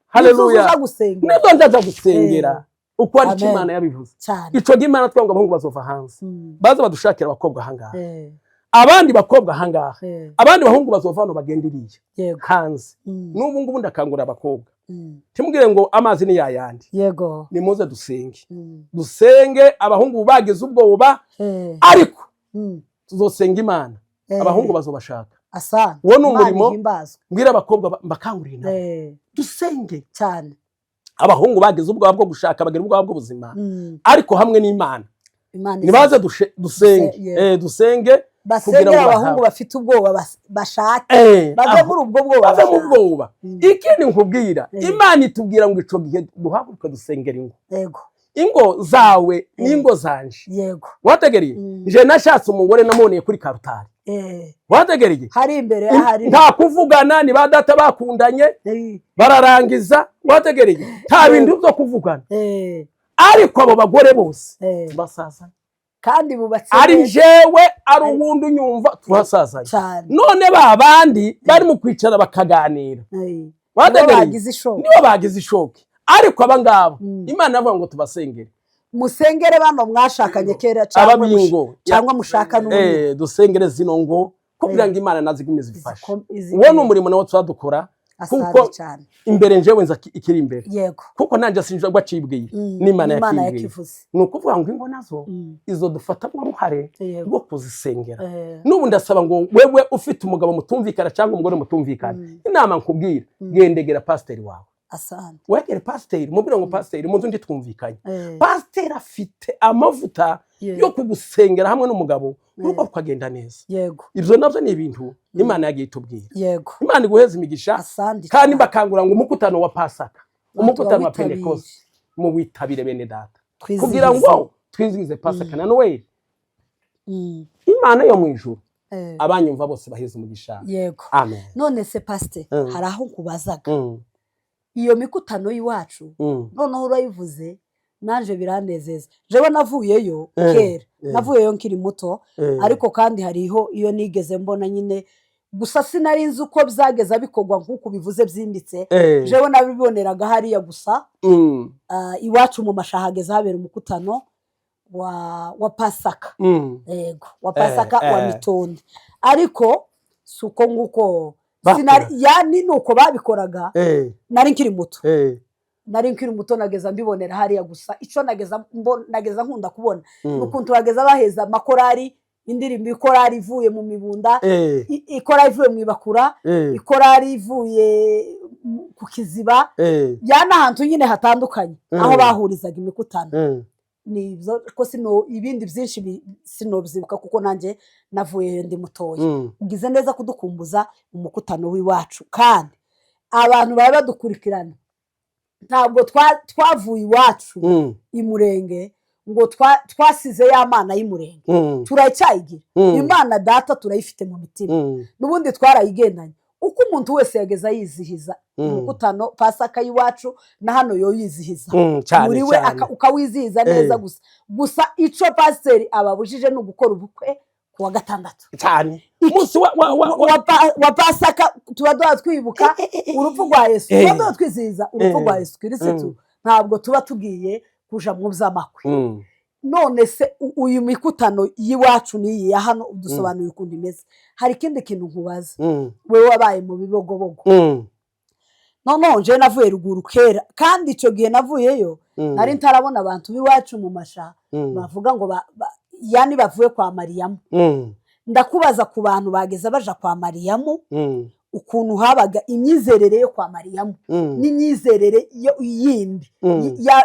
haleluya nizo ndaza gusengera uko ari Imana yabivuze ico Imana twanga abahungu bazova hanze baza badushakira abakobwa hangaha abandi bakobwa hangaha abandi bahungu bazova hano bagendiriye hanze n'ubu ngubu ndakangura abakobwa timugire ngo amazi ni yayandi yego nimuze dusenge abahungu bagize ubwoba ariko tuzosenga Imana abahungu bazobashaka asana wo n'umurimo mbwira abakobwa mbakangurira dusenge cyane abahungu bagize ubwoba bwo gushaka bagira ubwoba bw'ubuzima ariko hamwe n'Imana nibaze dusenge basengera abahungu bafite ubwoba bashake bave muri ubwo bwoba bave mu bwoba ikindi nkubwira Imana itubwira ngo ico gihe duhaguruka dusengera ingo zawe n'ingo zanje yego wategereye nje nashatse umugore namoneye kuri Karutari wategereye hari imbere hari nta kuvugana ni ba data bakundanye bararangiza wategereye nta bintu byo kuvugana ariko abo bagore bose basazanye kandi bubatse ari jewe ari uwundi unyumva turasazanye none babandi bari mu kwicara bakaganira wategereye nibo bagize ishoke ariko abangabo Imana yavuga ngo tubasengere musengere bano mwashakanye kera cyangwa mushaka dusengere zino ngo kugira ngo Imana nazigumize ifashe uwo n'umurimo nawo twadukora kuko imbere njewe nza ikiri imbere yego kuko nanje sinjwa gwacibwiye n'Imana yakivuze nukuvuga ngo ingo nazo izo dufata mu ruhare rwo kuzisengera n'ubu ndasaba ngo wewe ufite umugabo mutumvikana cyangwa umugore mutumvikana inama nkubwira gendegera pasiteri wawe asante wegere pasiteri mubwira ngo pasiteri munzu ndi twumvikanye pasiteri afite amavuta yo kugusengera hamwe n'umugabo nuko ukagenda neza yego ibyo navyo ni ibintu Imana yagiye itubwira yego Imana iguheza imigisha kandi bakangura ngo umukutano wa Pasaka umukutano wa Pentecost mu witabire bene data kugira ngo twizihize Pasaka na Noel Imana yo mu ijuru abanyumva bose baheze umugisha yego amen none se pastor haraho kubazaga iyo mikutano y'iwacu noneho urayivuze nanje biranezeza jewe navuyeyo kera navuyeyo nkiri muto ariko kandi hariho iyo nigeze mbona nyine gusa sinarinzi uko byageza bikogwa nkuko bivuze byimbitse jewe nabiboneraga hariya gusa iwacu mu mashahageze habera umukutano wa Pasaka yego wa Pasaka wa Mitonde ariko suko nguko sinari yani nuko babikoraga nari nkiri muto nageza mbibonera hariya gusa ico nageza nkunda kubona nukuntu bageza baheza amakorari indirimbo ikorari ivuye mu mibunda ikorari ivuye mu ibakura ikorari ivuye ku kiziba yana hantu nyine hatandukanye aho bahurizaga imikutano nibyo ko ibindi byinshi sinobyibuka kuko nanjye navuye ndi mutoya ugize neza kudukumbuza umukutano w'iwacu kandi abantu bari badukurikirana ntabwo twavuye iwacu imurenge ngo twasize ya mana y'imurenge turacyayigira Imana data turayifite mu mitima n'ubundi twarayigendanye uko umuntu wese yageza yizihiza umukutano Pasaka y'iwacu na hano yo yizihiza muri we ukawizihiza neza gusa ico pasiteri ababujije no gukora ubukwe kuwa gatandatu cyane umunsi wa Pasaka tuba twibuka urupfu rwa Yesu tuba twizihiza urupfu rwa Yesu Kristo ntabwo tuba tugiye kuja mu by'amakwe none se uyu mikutano y'iwacu niyi ya hano udusobanuye ukundi imeze hari ikindi kintu nkubaza wewe wabaye mu bibogobogo none nje navuye ruguru kera kandi ico gihe navuyeyo nari ntarabona abantu biwacu mu masha bavuga ngo yani bavuye kwa Mariyamu ndakubaza ku bantu bageza baja kwa Mariyamu ukuntu habaga imyizerere yo kwa Mariyamu n'imyizerere yindi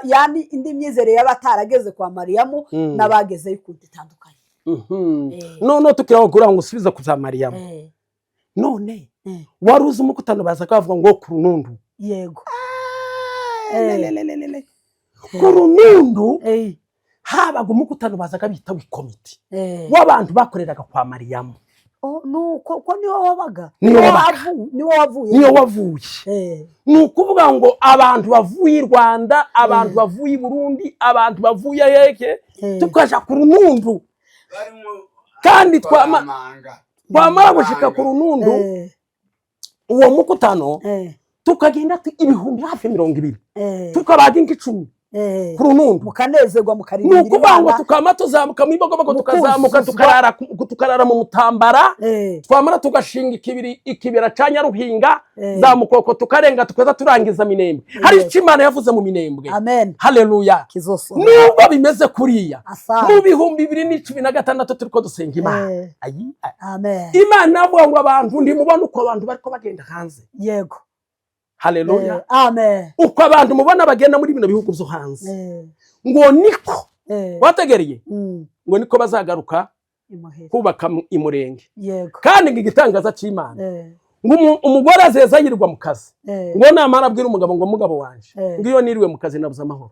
yani indi myizerere y'abatarageze kwa Mariyamu n'abageze y'ukundi itandukanye none tukira ngo usubiza ku za Mariyamu none waruzi umukutano baza kavuga ngo ku runundu yego ku runundu habaga umukutano baza kabita w'ikomiti w'abantu bakoreraga kwa Mariyamu nuko niwo wabaga niwo wavuye nukuvuga ngo abantu bavuye i Rwanda abantu bavuye i Burundi abantu bavuye heke tukaja ku runundu kandi twamara gushika ku runundu uwo mukutano tukagenda ibihumbi hafi 200 tukabaga inki 10 ku runundu mukanezerwa mukarindira nukuvuga ngo tukama tuzamuka mu ibogobogo tukazamuka tukarara mu mutambara twamara tugashinga ikibera ca Nyaruhinga za mukoko tukarenga tukaza turangiza Minembwe hari Imana yavuze mu Minembwe amen haleluya nubwo bimeze kuriya mu bihumbi 2016 turiko dusenga Imana amen Imana avuga ngo abantu ndi mubona uko abantu bariko bagenda hanze yego haleluya amen uko abantu mubona bagenda muri bino bihugu byo hanze ngo niko wategereye ngo niko bazagaruka kubaka imurenge kandi ngigitangaza cy'Imana ngo umugore azeza yirirwa mu kazi ngo namara abwira umugabo ngo mugabo wanje ngiyo niriwe mu kazi nabuza amahoro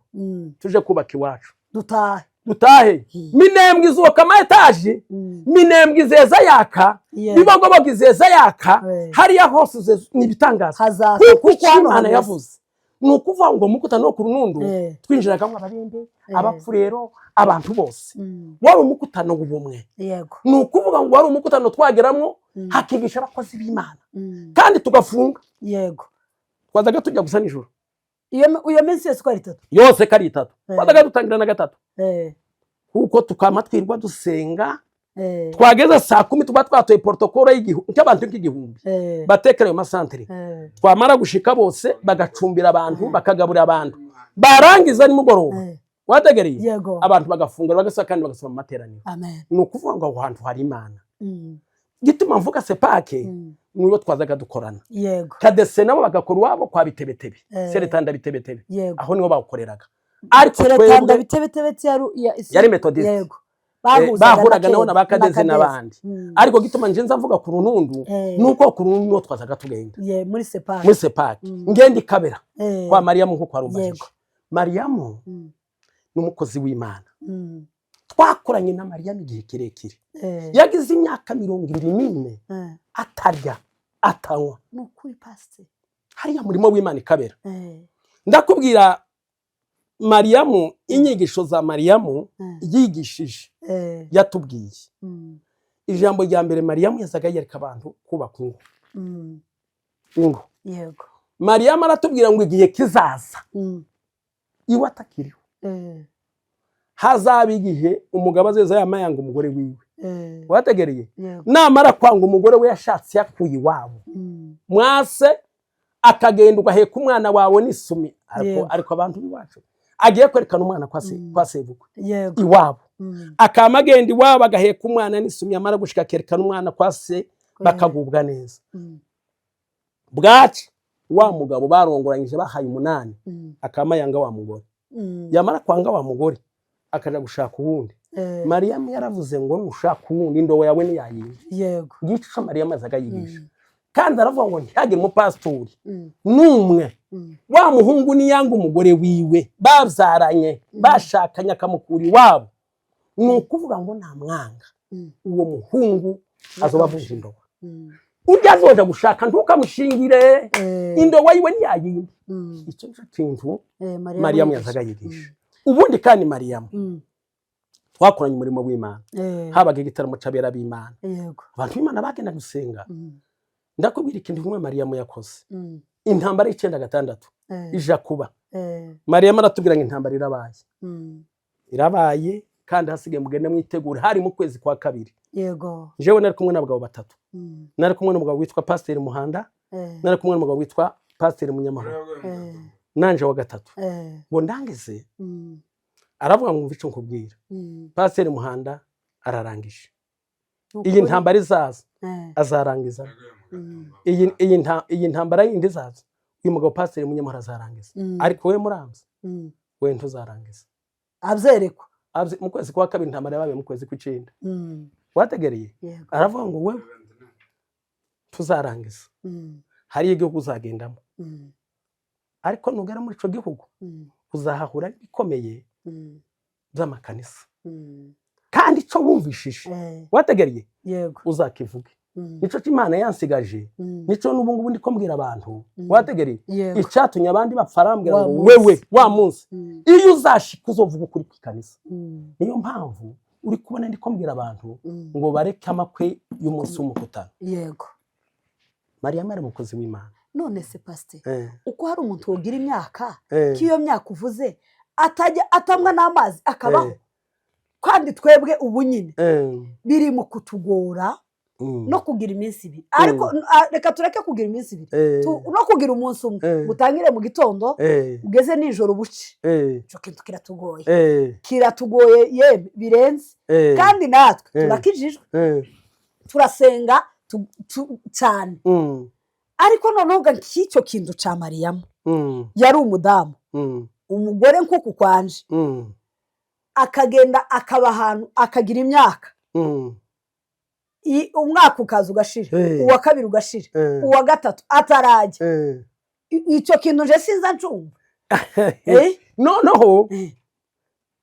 tuje kubaka iwacu dutahe Minembwe izuka ama etaje Minembwe izeza yaka bibogobogo izeza yaka hariya hose nibitangaza kuko Imana yavuze nukuvuga ngo mukutano ku runundu twinjiraga ngo abarende abapfurero abantu bose wari umukutano w'ubumwe yego nukuvuga ngo wari umukutano twageramo hakigisha abakozi b'Imana kandi tugafunga yego twazaga tujya gusa nijoro iyo minsi yose kwari 3 yose kari 3 twazaga dutangira na 3 kuko tukama twirwa dusenga twageze saa 10 tuba twatoye protokolo y'igihumbi cy'abantu nk'igihumbi batekera ayo masantere twamara gushika bose bagacumbira abantu bakagaburira abantu barangiza nimugoroba wategereye abantu bagafungura bagasa kandi bagasoma amateraniro ni ukuvuga ngo aho hantu hari Imana gituma mvuga sepake niyo twazaga dukorana kadese nabo bagakora wabo kwa bitebetebe seretanda bitebetebe aho niho bakoreraga ariko seretanda bitebetebe yari metodiste bahuraga nabo nabakadeze n'abandi ariko gituma nje nzavuga ku runundu nuko ku runundu niho twazaga tugenda muri sepake ngende Kabera kwa Mariamu nko kwa Rubaje Mariamu n'umukozi w'Imana twakoranye na Mariamu igihe kirekire yagize imyaka 24 atarya atanywa n'ukuri pastor hariya murimo w'Imana Kabera ndakubwira Mariamu inyigisho za Mariamu yigishije yatubwiye ijambo rya mbere Mariamu yazaga yereka abantu kubaka ingo yego Mariamu aratubwira ngo igihe kizaza iwe atakiriho hazaba igihe umugabo azeza yamayanga umugore wiwe wategereye namara kwanga umugore we yashatse yakuye iwabo mwase akagenda ugaheka umwana wawe n'isumi ariko abantu biwacu agiye kwerekana umwana kwa sebukwe iwabo akamagenda iwabo agaheka umwana n'isumi amara gushika kerekana umwana kwa se bakagubwa neza bwaci wa mugabo barongoranyije bahaye 8 akamayanga wa mugore yamara kwanga wa mugore akaja gushaka uwundi Mariamu yaravuze ngo nushaka uwundi ndowe yawe ni yayindi yego gico Mariamu azaga yigisha kandi aravuga ngo ntihagire mu pastori numwe wa muhungu ni yanga umugore wiwe bavyaranye bashakanye akamukuri wabo nukuvuga ngo namwanga uwo muhungu azobavunja indowa ujya azoja gushaka ntukamushingire indowa yiwe ni yayindi icyo kintu Mariamu yazaga yigisha ubundi kandi Mariamu twakoranye umurimo w'Imana habaga igitaramo c'abera b'Imana abantu b'Imana bagenda gusenga ndakubwira ikintu kimwe Mariamu yakoze intambara y'9 ija kuba Mariamu aratubwira ngo intambara irabaye kandi hasigaye mugende mwitegura hari mu kwezi kwa 2 yego jewe nari kumwe n'abagabo 3 nari kumwe n'umugabo witwa Pasteur Muhanda nari kumwe n'umugabo witwa Pasteur Munyamahoro nanje wa 3 ngo ndangeze aravuga ngo mvice nkubwira Pasteur Muhanda ararangije iyi ntambara izaza azarangiza iyi ntambara yindi izaza uyu mugabo Pasteur Munyamahoro azarangiza ariko we muramze we ntuzarangiza abyerekwa mu kwezi kwa 2 intambara yabaye mu kwezi kwa9 wategereye aravuga ngo we tuzarangiza hari igihugu uzagendamo ariko nugera muri ico gihugu uzahahura bikomeye by'amakanisa kandi ico wumvishije wategereye uzakivuge nico cy'Imana yansigaje nico n'ubungu ndiko mbwira abantu wategereye icyatumye abandi bapfarambira ngo wewe wa munsi iyo uzashika uzovuga ukuri kwikanisa niyo mpamvu uri kubona ndiko mbwira abantu ngo bareke amakwe y'umunsi w'umukutano yego Mariamu ari umukozi w'Imana none se pastor uko hari umuntu wogira imyaka kiyo myaka uvuze atajya atamwa n'amazi akabaho kandi twebwe ubu nyine biri mu kutugora no kugira iminsi 2 ariko reka tureke kugira iminsi 2 no kugira umunsi umwe gutangire mu gitondo ugeze nijoro buci cyo kintu kiratugoye ye birenze kandi natwe turakijijwe turasenga cyane ariko noneho ngicyo kintu ca Mariamu yari umudamu umugore nkuko kwanje akagenda akaba ahantu akagira imyaka umwaka ukaza ugashira uwa kabiri ugashira uwa gatatu atarajya icyo kintu je sinza ncumva noneho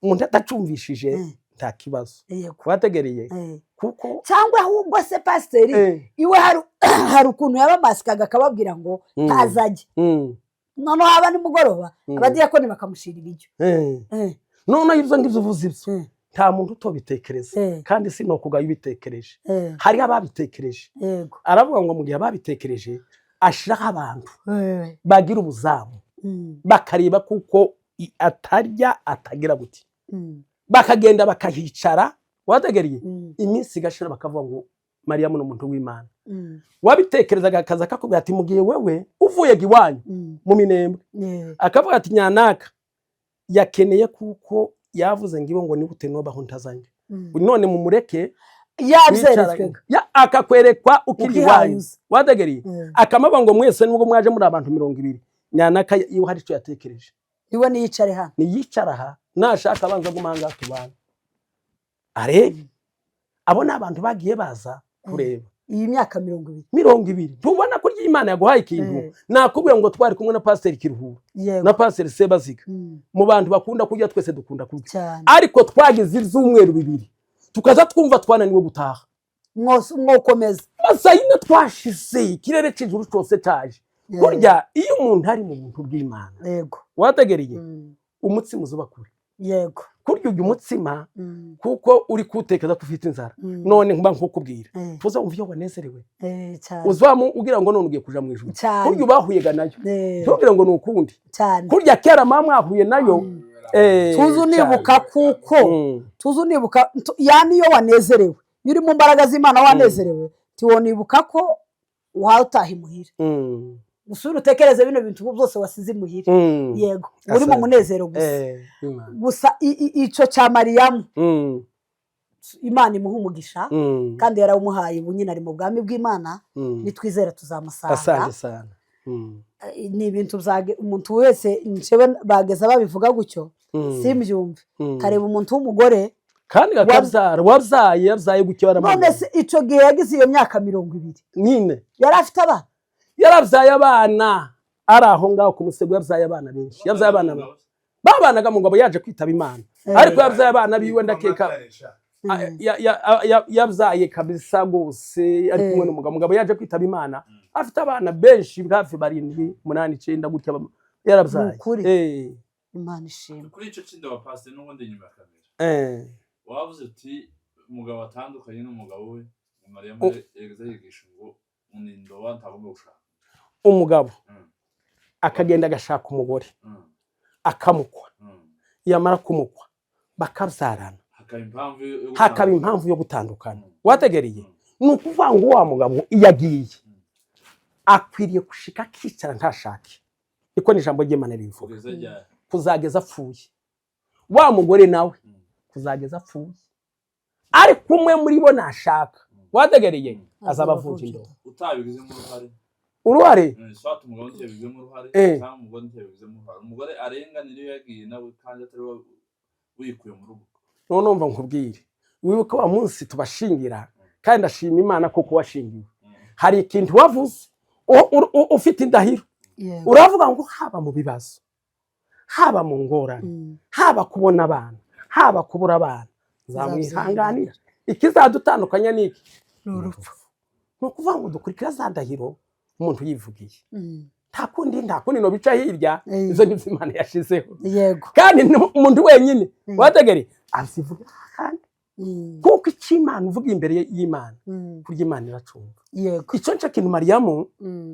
umuntu atacumvishije nta kibazo wategereye kuko cyangwa ahubwo se pasiteri iwe hari ukuntu yabamasikaga akababwira ngo ntazajye noneho haba nimugoroba abadiyakoni bakamushira ibiryo noneho ibyo ngibyo uvuze ibyo nta muntu utobitekereza kandi sinokugaye ubitekereje hari ababitekereje aravuga ngo mu gihe ababitekereje ashiraho abantu bagira ubuzamu bakareba kuko atarya atagira guti bakagenda bakahicara wategereye iminsi igashira bakavuga ngo Mariyamu ni umuntu w'Imana. Wabitekerezaga akaza kakubwira ati mugiye wewe uvuye giwanyu mu Minembwe akavuga ati nyanaka yakeneye kuko yavuze ngo ni gute no baho ntazange none mu mureke yabyeretswe akakwerekwa ukiri iwanyu wategereye akamaba ngo mwese nubwo mwaje muri abantu 200 nyanaka iyo hari cyo yatekereje niwe niyicare ha niyicara ha nashaka abanza gumanga tubana are abo nabantu bagiye baza kureba iyi myaka 200 tubona ko Imana yaguhaye ikintu nakubwira ngo twari kumwe na Pastor Kiruhura na Pastor Sebaziga mu bantu bakunda kujya twese dukunda kujya ariko twagize izumweru 2 tukaza twumva twananiwe gutaha mwokomeza masayine twashize ikirere cy'ijuru cyose cyaje burya iyo umuntu ari mu buntu bw'Imana yego wategereye umutsima uzuba kure yego kurya uyu mutsima kuko uri kutekeza kufite inzara none mba nkukubwira tuza umva iyo wanezerewe uzamu ugira ngo none ugiye kuja mu ijuru kurya ubahuyega nayo tugira ngo nukundi kurya kera mama ahuye nayo tuzu nibuka kuko tuzu nibuka yani yo wanezerewe yuri mu mbaraga z'Imana wanezerewe tiwonibuka ko watahi muhira usura utekereze bino bintu byose wasize muhira yego uri mu munezero gusa ico cha Mariyamu Imana imuha umugisha kandi yarawumuhaye bunyina ari mu bwami bw'Imana nitwizera tuzamusanga asante sana ni ibintu umuntu wese ncewe bageza babivuga gucyo simbyumve kareba umuntu w'umugore kandi wabyaye gucyo baramana none se ico gihe yagize iyo myaka 200 nine yari afite abana yaravyaye abana araho ngaho ku musego yavyaye abana benshi yavyaye abana babanaga mu ngabo yaje kwitaba Imana ariko yavyaye abana biwe ndakeka yavyaye kabisa gose ari kumwe n'umugabo yaje kwitaba Imana afite abana benshi hafi 7 8 9 gutya yaravyaye Imana ishimwe kuri ico cindo wa Pastor n'ubundi nyuma kamera wavuze uti umugabo atandukanye n'umugabo we Mariyamu yegeze yigisha ngo unindo wantagomba gushaka umugabo akagenda agashaka umugore akamukwa yamara kumukwa bakabyarana hakaba impamvu yo gutandukana wategereye nukuvuga ngo wa mugabo iyagiye akwiriye gushika akicara ntashake iko ni ijambo ry'Imana rivuga kuzageza apfuye wa mugore nawe kuzageza apfuye ari kumwe muri bo nashaka wategereye azabavunja indobo utabigizemo uruhare swat umugabo ntiyabigizemo uruhare cyangwa umugore ntiyabigizemo uruhare umugore arenganira iyo yagiye nawe kandi atari wikuye mu rugo none umva nkubwire wibuka wa munsi tubashingira kandi ndashima Imana kuko washingiwe hari ikintu wavuze ufite indahiro uravuga ngo haba mu bibazo haba mu ngorane haba kubona abana haba kubura abana zamwihanganira ikizadutandukanya niki n'urupfu nukuvuga ngo dukurikira za ndahiro umuntu yivugiye nta kundi no bica hirya izo ni Imana yashizeho yego kandi umuntu wenyine wategere azivuga kandi kuko Imana uvuga imbere y'Imana kurya Imana iracumva yego ico nca kintu Mariyamu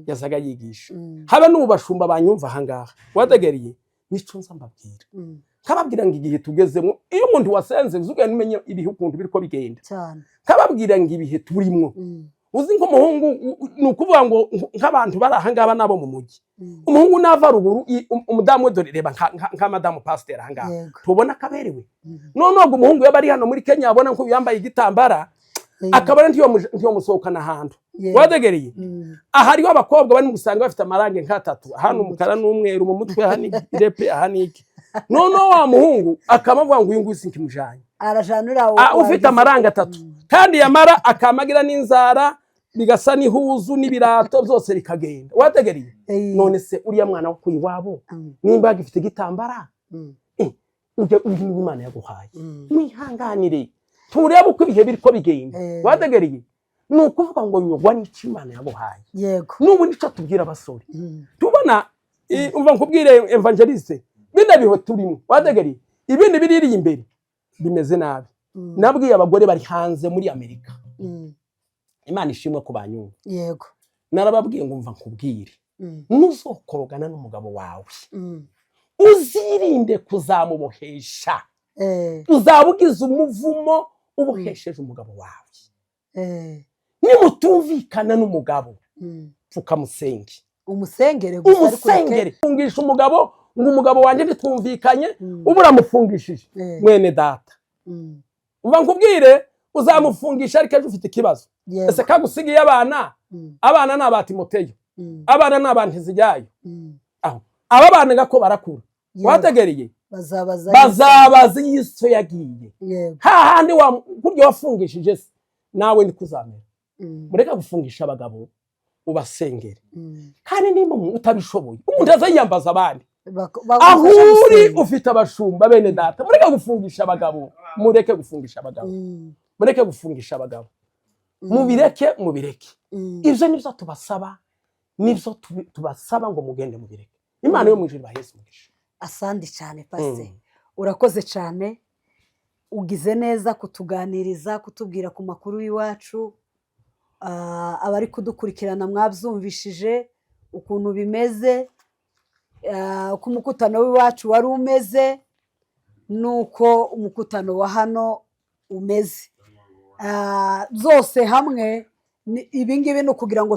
yazaga yigisha haba n'ubashumba banyumva hangaha wategereye nico nza mbabwira kababwira ngo igihe tugezemo iyo umuntu wasenze uzuga nimenye ibihe ukuntu biriko bigenda cyane kababwira ngo ibihe turimwo uzi ngo umuhungu nukuvuga ngo nk'abantu bari ahangaba nabo mu mugi umuhungu nava ruguru umudamu dore reba nka madamu Pastor ahangaba tubona kaberewe none ngo umuhungu yabari hano muri Kenya abona ko yambaye igitambara akabara ntiyo musohokana ahantu wadegereye ahari w'abakobwa bari gusanga bafite amarange nk'atatu hano umukara n'umweru mu mutwe hani irepe ahaniki none wa muhungu akamavuga ngo uyu nguyu sinkimujanye arajanura ufite amarange atatu kandi yamara akamagira n'inzara bigasa n'ihuzu n'ibirato byose bikagenda wategereye none se uriya mwana wo kuyiwabo nimba gifite igitambara uje Imana yaguhaye mwihanganire turebe uko ibihe biriko bigenda wategereye nukuvuga ngo nyogwa n'iki Imana yaguhaye yego n'ubu nico tubwira abasore tubona umva nkubwire evangeliste binde biho turimo wategereye ibindi biriri imbere bimeze nabi nabwiye abagore bari hanze muri Amerika Imana ishimwe ku banyumva yego narababwiye ngo umva nkubwire nuzokorogana n'umugabo wawe uzirinde kuzamubohesha uzabugize umuvumo uba uhesheje umugabo wawe. Nimutumvikana n'umugabo pfuka musenge, umusengere gusa ariko umusengere fungisha umugabo ngo umugabo wanjye ntitwumvikanye uba uramufungishije mwene data. Uba nkubwire uzamufungisha ariko ejo ufite ikibazo. Ese kagusigiye abana ni aba Timoteyo, abana ni aba Nteziryayo. Aho aba bana gako barakura wategereye bazabaza Yesu yagiye hahandi kurya wafungishije se nawe ni kuzamera. Mureka gufungisha abagabo ubasengere, kandi nimba utabishoboye umuntu azayambaza abandi aho uri ufite abashumba bene data. Mureka gufungisha abagabo, mureke gufungisha abagabo, mureke gufungisha abagabo, mubireke. Ibyo nibyo tubasaba, nibyo tubasaba ngo mugende mubireke. Imana yo mu ijuru baheze umugisha. Asante cyane Pastor, urakoze cyane, ugize neza kutuganiriza, kutubwira ku makuru y'iwacu. Abari kudukurikirana mwabyumvishije ukuntu bimeze, uko umukutano w'iwacu wari umeze nuko umukutano wa hano umeze. Zose hamwe ibi ngibi ni ukugira ngo